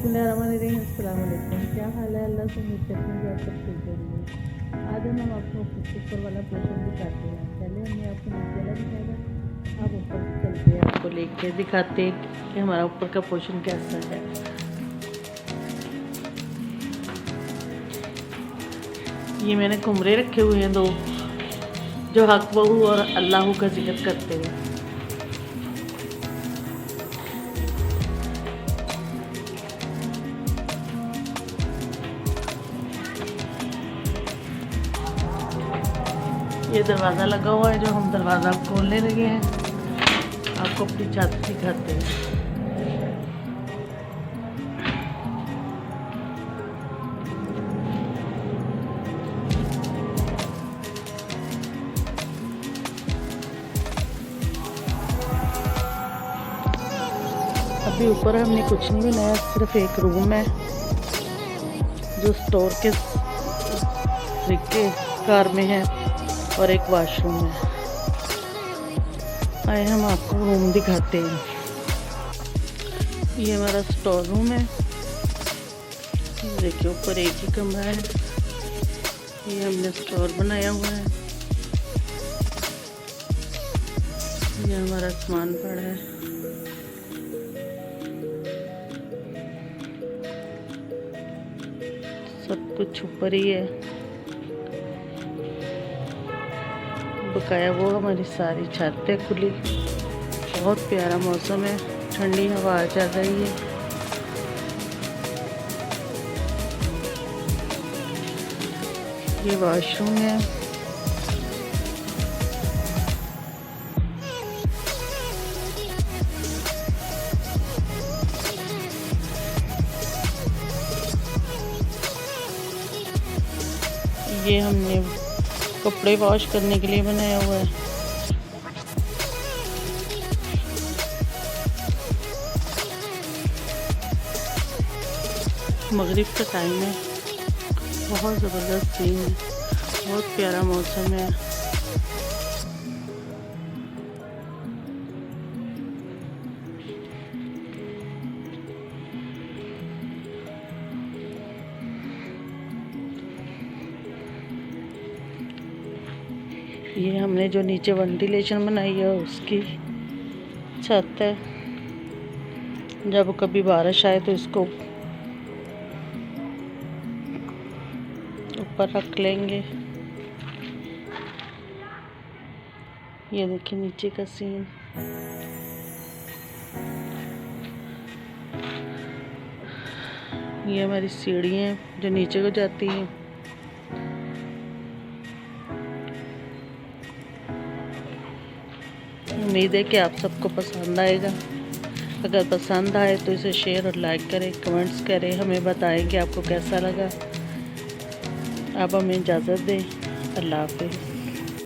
बिस्मिल्लाहिर्रहमानिर्रहीम। अस्सलाम वालेकुम। क्या हाल है? अल्लाह से उम्मीद करते हैं कि आप सब ठीक होंगे। आज हम आपको ऊपर वाला पोर्शन दिखाते हैं। पहले हमने आपको नीचे वाला दिखाया, अब ऊपर चलते हैं, आपको लेके दिखाते हैं कि हमारा ऊपर का पोर्शन कैसा है। ये मैंने कुमरे रखे हुए हैं 2, जो हक बहू और अल्लाह का जिक्र करते हैं। ये दरवाज़ा लगा हुआ है, जो हम दरवाज़ा खोलने लगे हैं। आपको अपनी छत दिखाते हैं। अभी ऊपर हमने कुछ नहीं बनाया, सिर्फ एक रूम है जो स्टोर के तरीके कार में है और एक वॉशरूम है। आए हम आपको रूम दिखाते हैं। ये हमारा स्टोर रूम है। देखिए ऊपर एक ही कमरा है। ये हमने स्टोर बनाया हुआ है। ये हमारा सामान पड़ा है। सब कुछ ऊपर ही है। बकाया वो हमारी सारी छत है खुली। बहुत प्यारा मौसम है, ठंडी हवा चल रही है। ये वॉशरूम है। ये हमने कपड़े वॉश करने के लिए बनाया हुआ है। मगरिब का टाइम है। बहुत ज़बरदस्त सीन है, बहुत प्यारा मौसम है। ये हमने जो नीचे वेंटिलेशन बनाई है उसकी छत है। जब कभी बारिश आए तो इसको ऊपर रख लेंगे। ये देखिए नीचे का सीन। ये हमारी सीढ़ी है जो नीचे को जाती है। उम्मीद है कि आप सबको पसंद आएगा। अगर पसंद आए तो इसे शेयर और लाइक करें, कमेंट्स करें, हमें बताएं कि आपको कैसा लगा। अब हमें इजाज़त दें। अल्लाह हाफ़िज़।